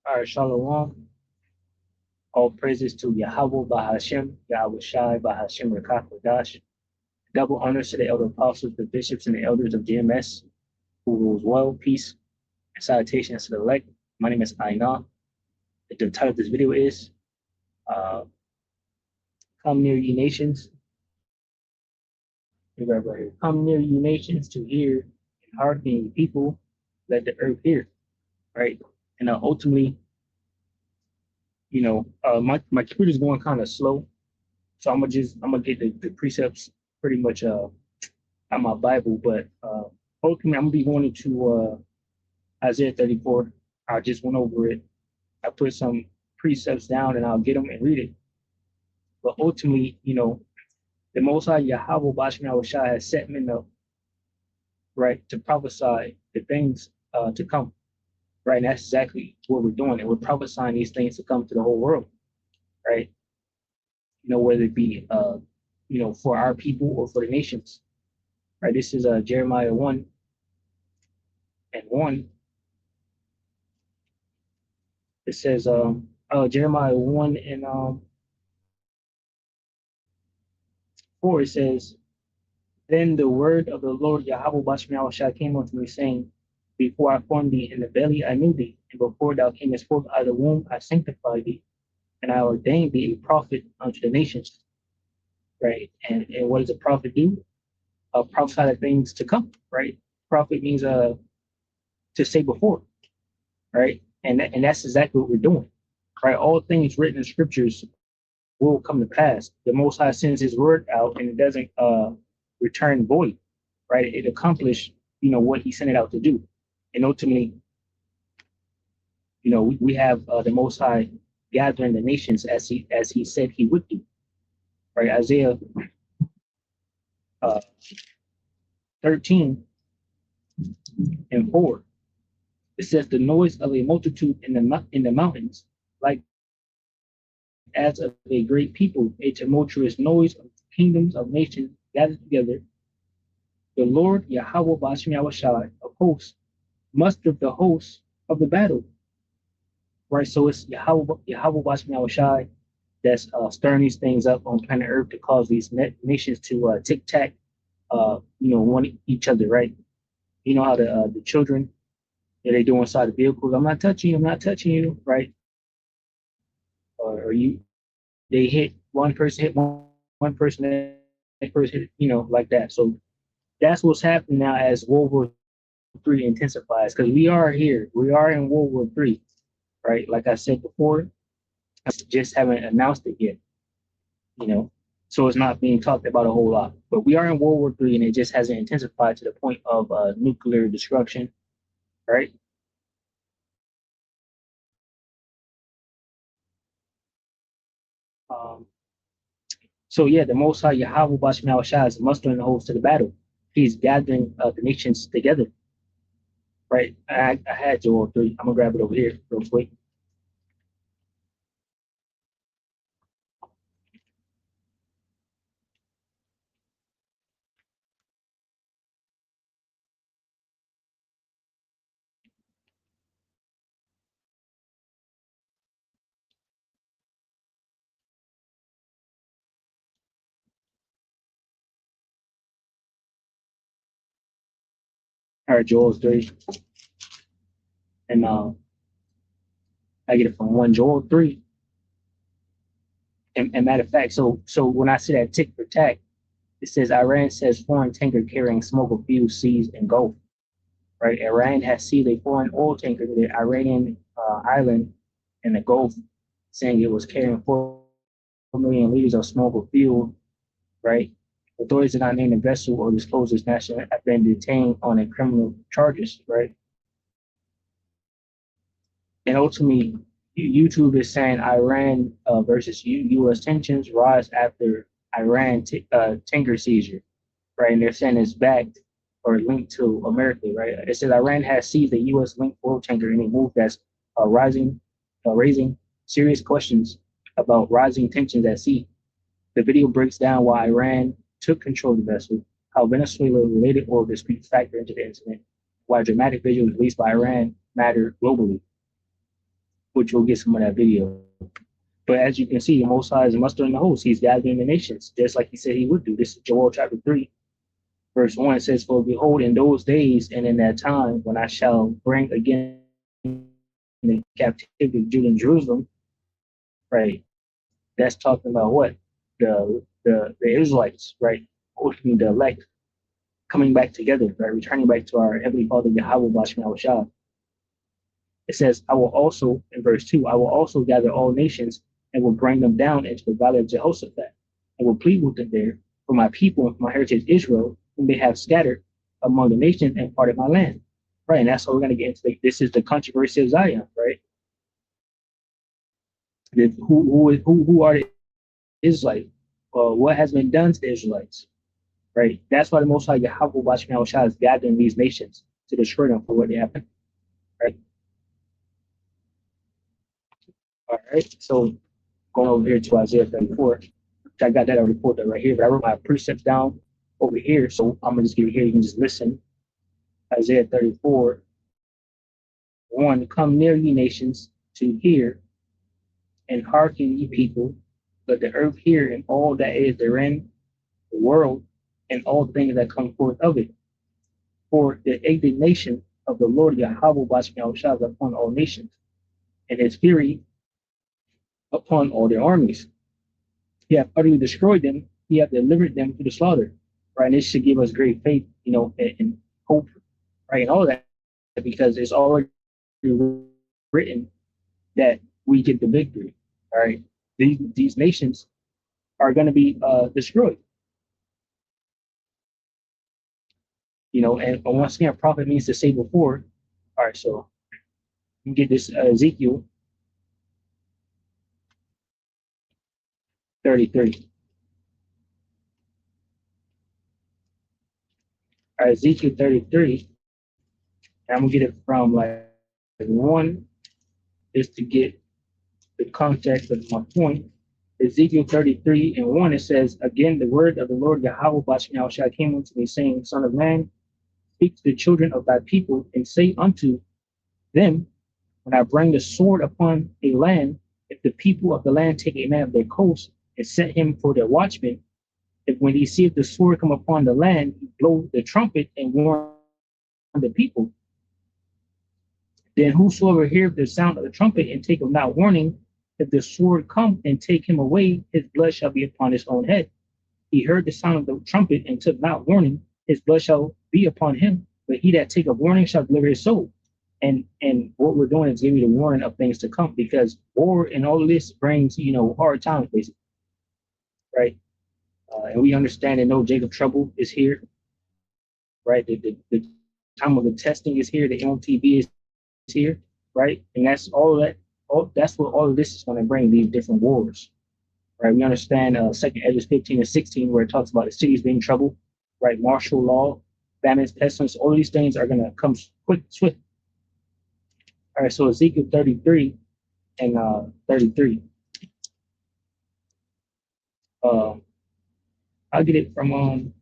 All right, Shalom. All praises to Yahweh Bahashem, Yahweh Shai Bahashem Rakakwadash. Double honors to the elder apostles, the bishops, and the elders of GMS who rules well. Peace and salutations to the elect. My name is Aina. The title of this video is uh, Come Near Ye Nations. Right here. Come near ye nations to hear and hearken ye people, let the earth hear. Right. And ultimately, my computer's going kind of slow. So I'm gonna get the precepts pretty much out my Bible, but ultimately I'm gonna be going into Isaiah 34. I just went over it. I put some precepts down and I'll get them and read it. But ultimately, the Most High Yahweh Bashmi Awashai has set men up, right, to prophesy the things to come, right? And that's exactly what we're doing. And we're prophesying these things to come to the whole world, right? Whether it be, for our people or for the nations, right? This is Jeremiah 1 and 1. It says, Jeremiah 1 and 4, it says, Then the word of the Lord Yahweh Bashmi Shai came unto me, saying, Before I formed thee in the belly, I knew thee, and before thou camest forth out of the womb, I sanctified thee, and I ordained thee a prophet unto the nations. Right? And what does a prophet do? Prophesy the things to come, right? Prophet means to say before, right? And that's exactly what we're doing, right? All things written in scriptures will come to pass. The Most High sends His word out, and it doesn't return void, right? It accomplished, what He sent it out to do, and ultimately, we have the Most High gathering the nations as He said He would do, right? Isaiah 13 and 4. It says, "The noise of a multitude in the mountains, like as of a great people, a tumultuous noise of kingdoms of nations gathered together. The Lord Yahweh Bashmi Awashai of hosts mustered the hosts of the battle." Right, so it's Yahweh Bashmi Awashai that's stirring these things up on planet Earth to cause these nations to tic tac, one each other. Right, you know how the children they do inside the vehicles. I'm not touching you. I'm not touching you. Right, or you they hit one person, hit one person, that person hit, like that. So that's what's happening now as World War III intensifies, because we are here. We are in World War III, right? Like I said before, I just haven't announced it yet, you know. So it's not being talked about a whole lot. But we are in World War III, and it just hasn't intensified to the point of nuclear destruction, right? Um, so yeah, the Most High Yahweh Bashmi Shah is mustering the hosts to the battle. He's gathering the nations together, right? I had Joel 3. I'm gonna grab it over here real quick. All right, Joel 3, and I get it from 1 Joel 3. And matter of fact, so when I see that tick for tack, it says Iran says foreign tanker carrying smoke of fuel seized in Gulf. Right, Iran has seized a foreign oil tanker to the Iranian island in the Gulf, saying it was carrying 4 million liters of smoke of fuel. Right, authorities did not name the vessel or disclose its national have been detained on a criminal charges. Right, and ultimately, YouTube is saying Iran versus U.S. tensions rise after Iran tanker seizure, right? And they're saying it's backed or linked to America, right? It says Iran has seized a U.S. linked oil tanker in a move that's raising serious questions about rising tensions at sea. The video breaks down why Iran took control of the vessel, how Venezuela-related oil disputes factor into the incident, why dramatic visuals released by Iran matter globally. which you'll get some of that video. But as you can see, the Most High is mustering the host. He's gathering the nations, just like he said he would do. This is Joel chapter 3, verse 1. It says, "For behold, in those days and in that time, when I shall bring again the captivity of Judah and Jerusalem," right? That's talking about what? The Israelites, right? Ultimately, the elect coming back together, right? Returning back to our Heavenly Father, Yahweh Bashman Shah. It says, "I will also," in verse 2, "I will also gather all nations and will bring them down into the valley of Jehoshaphat and will plead with them there for my people and for my heritage Israel, whom they have scattered among the nations and part of my land." Right, and that's what we're going to get into. This is the controversy of Zion, right? Who are the Israelites? What has been done to the Israelites? Right, that's why the Most High Yahweh Bashman Shah is gathering these nations to destroy them for what they have done. Right. All right. So going over here to Isaiah 34. I got that report right here, but I wrote my precepts down over here. So I'm gonna just give it here. You can just listen. Isaiah 34, 1. "Come near, ye nations, to hear, and hearken, ye people. Let the earth hear, and all that is therein, the world, and all things that come forth of it. For the indignation of the Lord Yahweh Bashman shall upon all nations, and his fury upon all their armies. He hath utterly destroyed them. He hath delivered them to the slaughter." Right, and this should give us great faith, and hope, right, and all that, because it's already written that we get the victory. All right, these nations are going to be destroyed. And once again, prophet means to say before. All right, so you get this Ezekiel 33. All right, Ezekiel 33. And I'm gonna get it from like 1, is to get the context of my point. Ezekiel 33 and 1, it says, "Again, the word of the Lord Yahweh Bashman Shah came unto me, saying, Son of man, speak to the children of thy people, and say unto them, when I bring the sword upon a land, if the people of the land take a man of their coast and set him for their watchman, if when he seeth the sword come upon the land, he blow the trumpet and warn the people, then whosoever heareth the sound of the trumpet and taketh not warning, if the sword come and take him away, his blood shall be upon his own head. He heard the sound of the trumpet and took not warning, his blood shall be upon him. But he that taketh warning shall deliver his soul." And what we're doing is giving you the warning of things to come, because war and all of this brings, hard times, basically, right? And we understand and know Jacob trouble is here, right? The time of the testing is here. The MTV is here, right? And that's all that. That's what all of this is going to bring, these different wars, right? We understand 2nd Ezra 15 and 16, where it talks about the cities being troubled, right? Martial law, famines, pestilence, all of these things are going to come quick, swift. All right, so Ezekiel 33 and 33. I'll get it from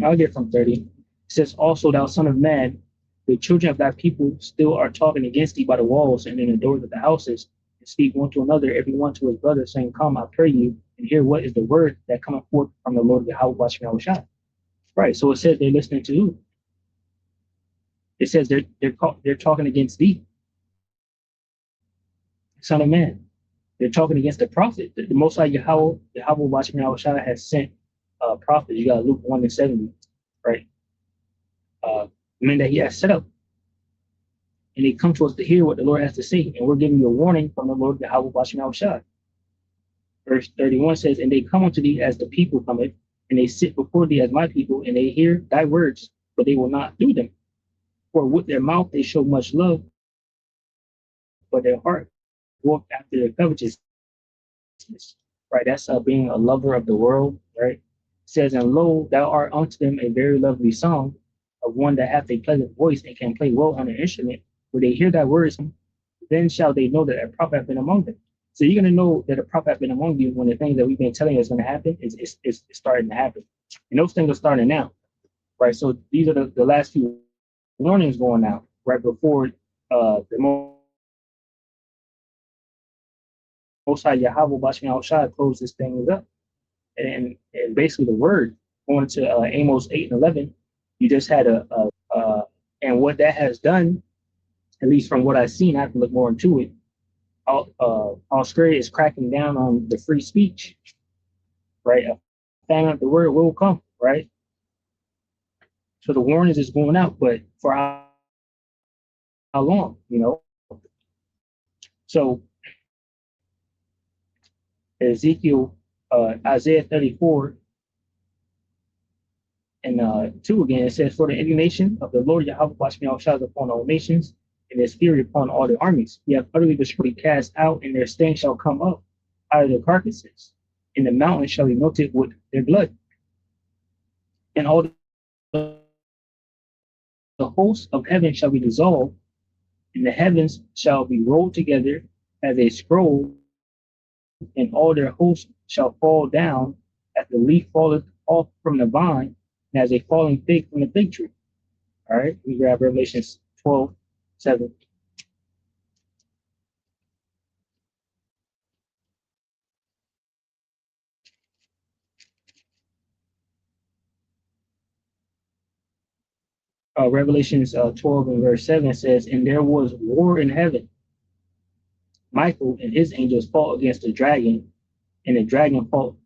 I'll get it from 30. It says, "Also, thou son of man, the children of thy people still are talking against thee by the walls and in the doors of the houses, and speak one to another, every one to his brother, saying, Come, I pray you, and hear what is the word that cometh forth from the Lord Yahweh Bashman Shah." Right. So it says they're listening to who? It says they're talking against thee, son of man. They're talking against the prophet. The Most High Yahweh Bashman Shah has sent prophets. You got Luke 1 and 70, right? Men that he has set up. And they come to us to hear what the Lord has to say. And we're giving you a warning from the Lord Yahweh Bashman Shah. Verse 31 says, "And they come unto thee as the people cometh, and they sit before thee as my people, and they hear thy words, but they will not do them. For with their mouth they show much love, but their heart walk after their covetousness." Right, that's being a lover of the world, right? It says, "And lo, thou art unto them a very lovely song, of one that hath a pleasant voice and can play well on an instrument. When they hear thy words, then shall they know that a prophet hath been among them." So you're going to know that a prophet hath been among you when the things that we've been telling you is going to happen is starting to happen. And those things are starting now, right? So these are the last few warnings going out right before the Most High Yahweh Bashmi Al close this thing up. And basically the word going to Amos 8 and 11, you just had and what that has done, at least from what I've seen, I have to look more into it. Australia is cracking down on the free speech, right? A famine of the word will come, right? So the warnings is going out, but for how long, you know? So Ezekiel, Isaiah 34 and 2 again, it says, for the indignation of the Lord Yahweh Bashmi shines upon all nations, and his fury upon all the armies. He hath utterly destroyed, cast out, and their stain shall come up out of their carcasses, and the mountains shall be melted with their blood. And all the hosts of heaven shall be dissolved, and the heavens shall be rolled together as a scroll, and all their hosts shall fall down as the leaf falleth off from the vine, and as a falling fig from the fig tree. All right, we grab Revelation 12:7. Revelations 12 and verse 7 says, and there was war in heaven. Michael and his angels fought against the dragon, and the dragon fought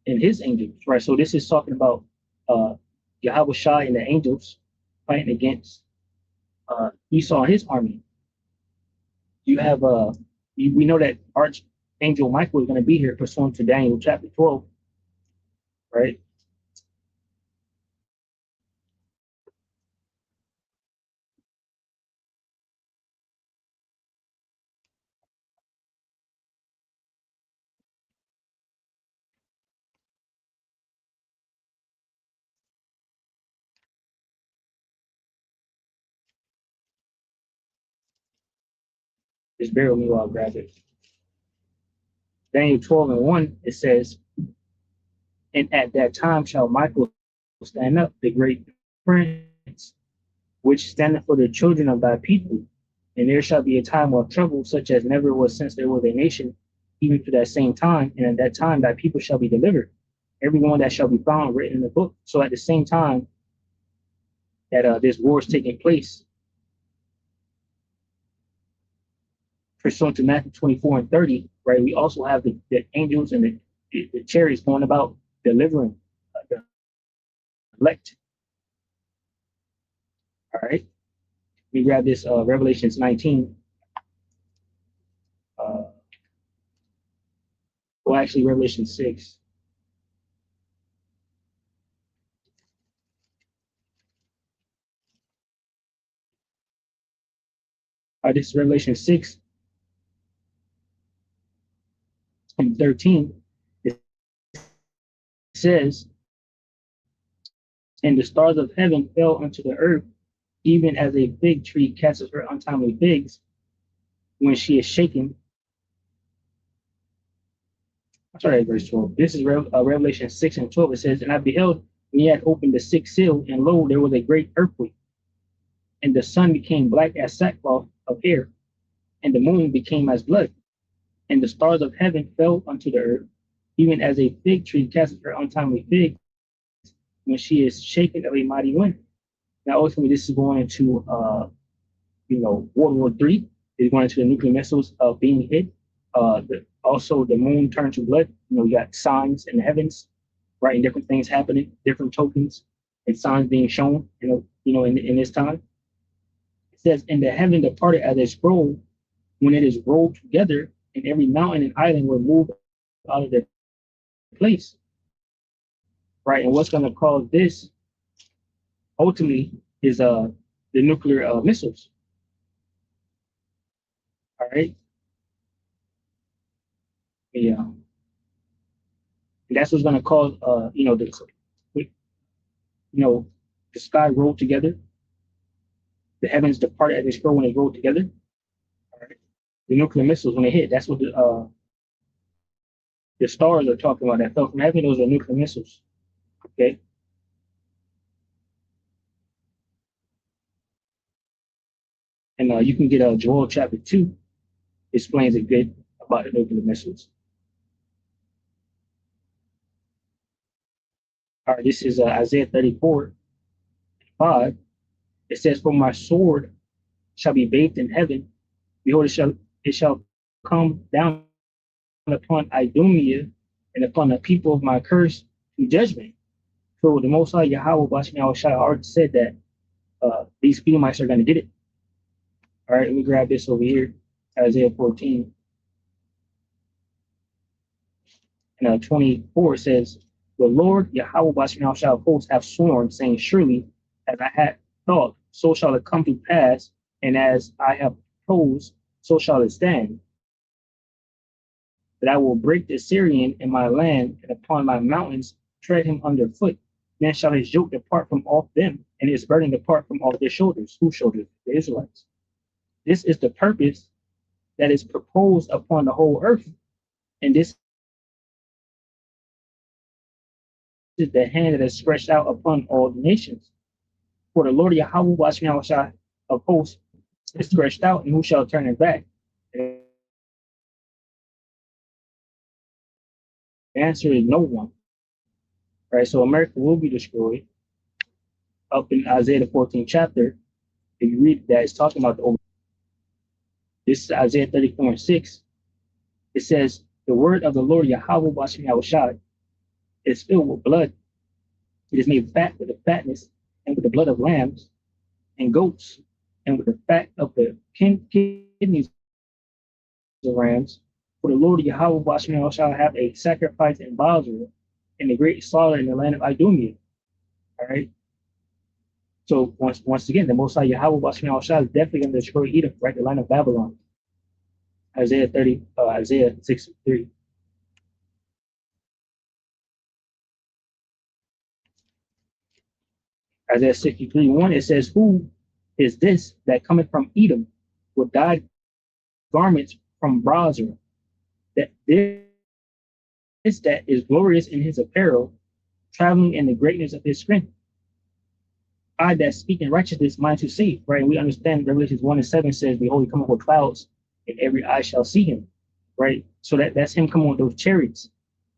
and his angels, right? So this is talking about Yahweh Shai and the angels fighting against Esau and his army. You have we know that Archangel Michael is going to be here pursuant to Daniel chapter 12, right? Just bear with me while I grab it. Daniel 12 and 1, it says, and at that time shall Michael stand up, the great prince, which standeth for the children of thy people. And there shall be a time of trouble, such as never was since there was a nation, even to that same time. And at that time thy people shall be delivered, everyone that shall be found written in the book. So at the same time that this war is taking place, pursuant to Matthew 24 and 30, right, we also have the angels and the chariots going about delivering the elect. All right. We grab this Revelations 19. Well, actually, Revelation 6. This is Revelation 6 and 13. It says, and the stars of heaven fell unto the earth, even as a fig tree catches her untimely figs when she is shaken. I'm sorry, verse 12. This is Revelation 6 and 12. It says, and I beheld when he had opened the sixth seal, and lo, there was a great earthquake, and the sun became black as sackcloth of hair, and the moon became as blood, and the stars of heaven fell unto the earth, even as a fig tree casteth her untimely figs when she is shaken of a mighty wind. Now, ultimately, this is going into, World War III. It's going into the nuclear missiles being hit. Also, the moon turned to blood. You got signs in the heavens, right, and different things happening, different tokens and signs being shown. In this time, it says, "And the heaven departed as a scroll when it is rolled together, and every mountain and island were moved out of their place." Right, and what's going to cause this ultimately is the nuclear missiles. All right, yeah, and that's what's going to cause the sky rolled together, the heavens depart as they scroll when they roll together. All right, the nuclear missiles when they hit, that's what the stars are talking about that fell from heaven. Those are nuclear missiles. Okay. And you can get Joel chapter 2 explains it good about the nuclear missiles. All right, this is Isaiah 34:5. It says, "For my sword shall be bathed in heaven. Behold, it shall come down upon Idumea and upon the people of my curse to judgment." So the Most High Yahweh Bashim Shai already said that these Edomites are going to get it. All right, let me grab this over here, Isaiah 14 and 24 says, "The Lord Yahweh Bashim Shai of hosts have sworn, saying, Surely as I had thought, so shall it come to pass, and as I have proposed, so shall it stand. That I will break the Syrian in my land, and upon my mountains tread him under foot. Then shall his yoke depart from off them, and his burden depart from off their shoulders." Whose shoulders? The Israelites. This is the purpose that is proposed upon the whole earth. And this is the hand that is stretched out upon all the nations. For the Lord Yahweh of hosts is stretched out, and who shall turn it back? And the answer is no one. Right? So America will be destroyed. Up in Isaiah the 14th chapter, if you read that, it's talking about this is Isaiah 34:6. It says, "The word of the Lord Yahweh Bashim is filled with blood. It is made fat with the fatness and with the blood of lambs and goats and with the fat of the kidneys of rams. For the Lord Yahweh Bashim shall have a sacrifice in Basra and a great slaughter in the land of Idumea." All right. So once again, the Most High Yahweh Bashim shall is definitely going to destroy Edom, right? The land of Babylon. Isaiah 6:3. Isaiah 63:1, it says, "Who is this that cometh from Edom with dyed garments from Basra? That this that is glorious in his apparel, traveling in the greatness of his strength. I that speak in righteousness, mind to save." Right? And we understand Revelations 1:7 says, "Behold, he cometh with clouds, and every eye shall see him." Right? So that's him coming with those chariots,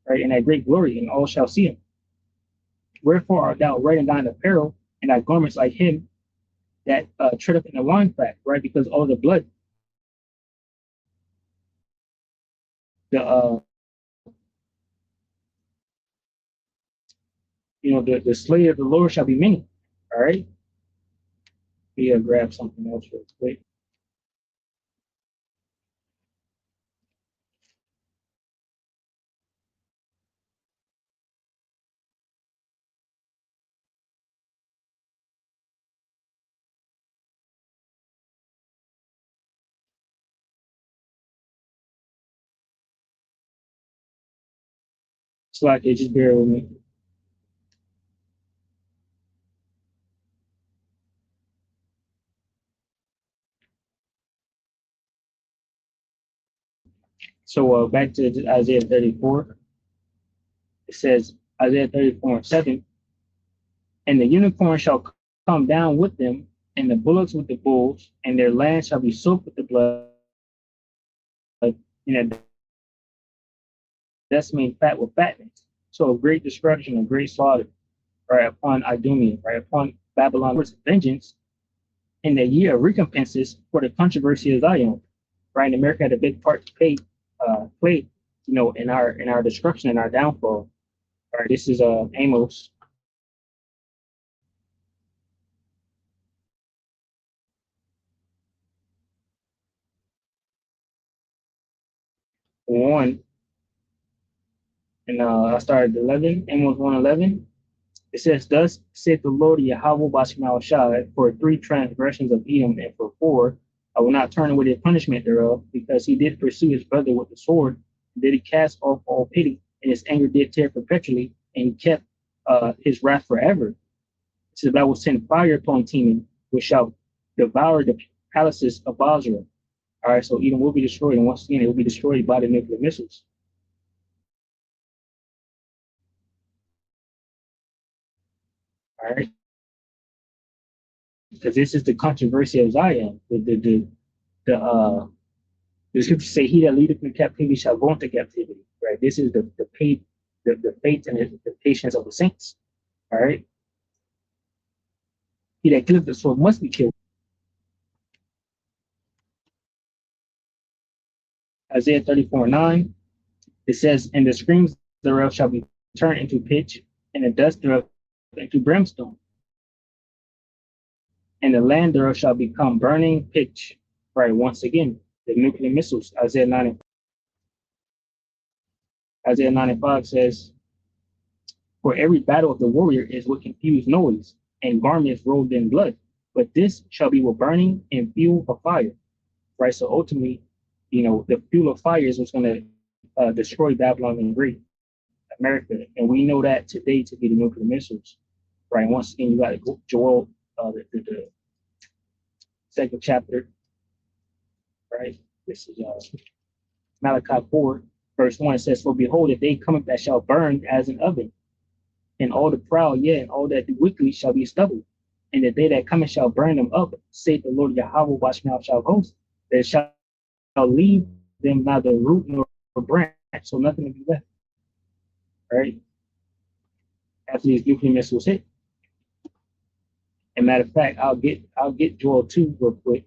right? And that great glory, and all shall see him. "Wherefore art thou red in thine apparel, and thy garments like him that tread up in the wine fat," right? Because all the blood, the the slayer of the Lord shall be many. All right. We grab something else real quick. It's like it, just bear with me. So back to Isaiah 34. It says, Isaiah 34:7, "And the unicorn shall come down with them, and the bullocks with the bulls, and their land shall be soaked with the blood, and their decimated fat with fatness." So a great destruction, a great slaughter, right, upon Idumea, right, upon Babylon's vengeance in the year of recompenses for the controversy of Zion. Right, and America had a big part to play, in our destruction and our downfall. All right, this is Amos 1, and I started 11. Amos 1:11. It says, "Thus saith the Lord Yahweh Bashim Shai, for 3 transgressions of Edom, and for 4, I will not turn away the punishment thereof, because he did pursue his brother with the sword, and did he cast off all pity, and his anger did tear perpetually, and he kept his wrath forever. It says, But I will send fire upon Teman, which shall devour the palaces of Basra." All right, so Edom will be destroyed, and once again, it will be destroyed by the nuclear missiles. All right, because this is the controversy of Zion. The the scriptures say, "He that leadeth in captivity shall go into captivity." Right. This is the faith and the patience of the saints. All right. He that killeth the sword must be killed. Isaiah 34:9. It says, "And the streams thereof shall be turned into pitch, and the dust thereof into brimstone, and the land thereof shall become burning pitch." Right. Once again, the nuclear missiles. Isaiah 9:5 says, "For every battle of the warrior is with confused noise, and garments rolled in blood. But this shall be with burning and fuel of fire." Right. So ultimately, the fuel of fire is what's going to destroy Babylon and Great America, and we know that today to be the nuclear missiles. Right. Once again, you got Joel, the second chapter. Right. This is Malachi 4, verse 1. It says, "For behold, a day cometh that shall burn as an oven, and all the proud, yea, and all that do wickedly shall be stubble. And the day that cometh shall burn them up, saith the Lord Yahweh, watch now shall host. There shall leave them neither root nor branch, so nothing will be left." Right? After these nuclear missiles hit. And matter of fact, I'll get Joel 2 real quick.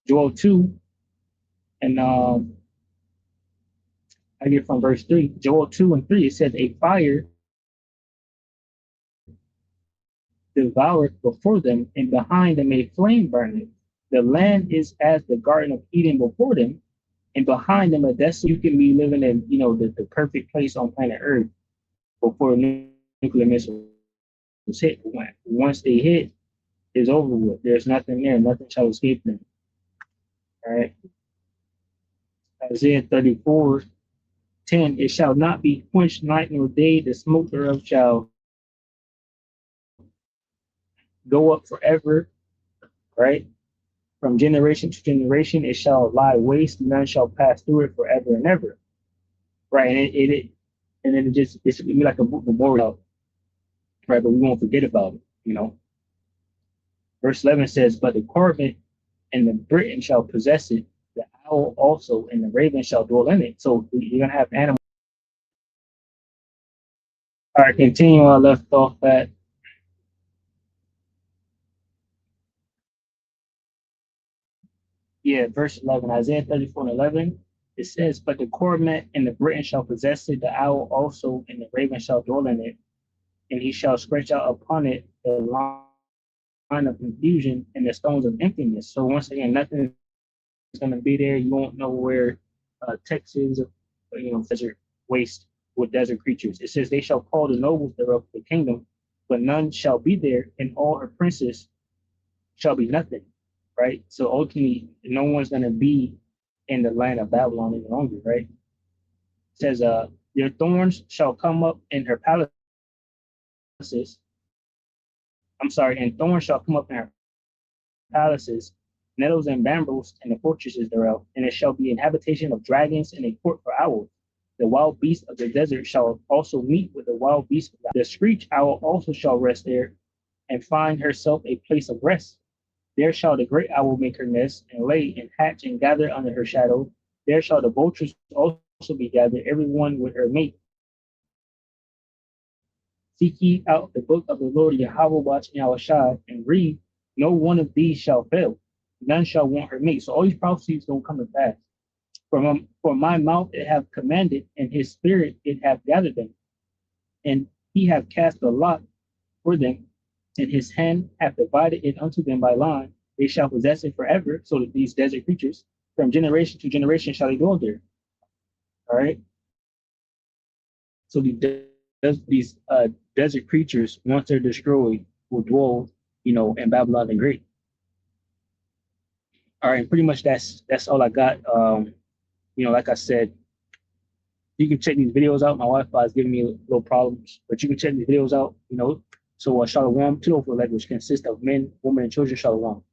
Joel 2, and I get from verse 3. Joel 2 and 3, it says, "A fire devoured before them, and behind them a flame burning. The land is as the Garden of Eden before them, and behind them a desolate." You can be living in, the perfect place on planet Earth before nuclear missiles hit. Once they hit, it's over with. There's nothing there. Nothing shall escape them. All right. Isaiah 34:10. "It shall not be quenched night nor day. The smoke thereof shall go up forever." Right. "From generation to generation, it shall lie waste. None shall pass through it forever and ever." Right. And then it's be like a memorial. Right. But we won't forget about it. Verse 11 says, "But the cormorant and the Briton shall possess it, the owl also, and the raven shall dwell in it." So you're going to have animals. All right, continue on. I left off at, verse 11, Isaiah 34:11. It says, "But the cormorant and the Briton shall possess it, the owl also, and the raven shall dwell in it, and he shall stretch out upon it the line of confusion and the stones of emptiness." So once again, nothing is going to be there. You won't know where Texas, desert waste with desert creatures. It says, "They shall call the nobles thereof the kingdom, but none shall be there, and all her princes shall be nothing." Right? So ultimately, no one's going to be in the land of Babylon any longer. Right? It says, "Your thorns shall come up in her palaces." I'm sorry, "and thorns shall come up in her palaces, nettles and brambles in the fortresses thereof, and it shall be an habitation of dragons and a court for owls. The wild beasts of the desert shall also meet with the wild beasts. The screech owl also shall rest there, and find herself a place of rest. There shall the great owl make her nest, and lay and hatch and gather under her shadow. There shall the vultures also be gathered, every one with her mate. Seek ye out the book of the Lord Yahweh watch Yahushai, and read. No one of these shall fail. None shall want her mate." So all these prophecies don't come to pass. For my mouth it have commanded, and his spirit it hath gathered them. And he hath cast a lot for them, and his hand hath divided it unto them by line. They shall possess it forever. So that these desert creatures, from generation to generation, shall they dwell there. All right. So these desert creatures, once they're destroyed, will dwell, in Babylon the Great. All right, pretty much that's all I got. Like I said, you can check these videos out. My Wi-Fi is giving me little problems, but you can check these videos out. So Shalom, two language consists of men, women, and children. Shalom.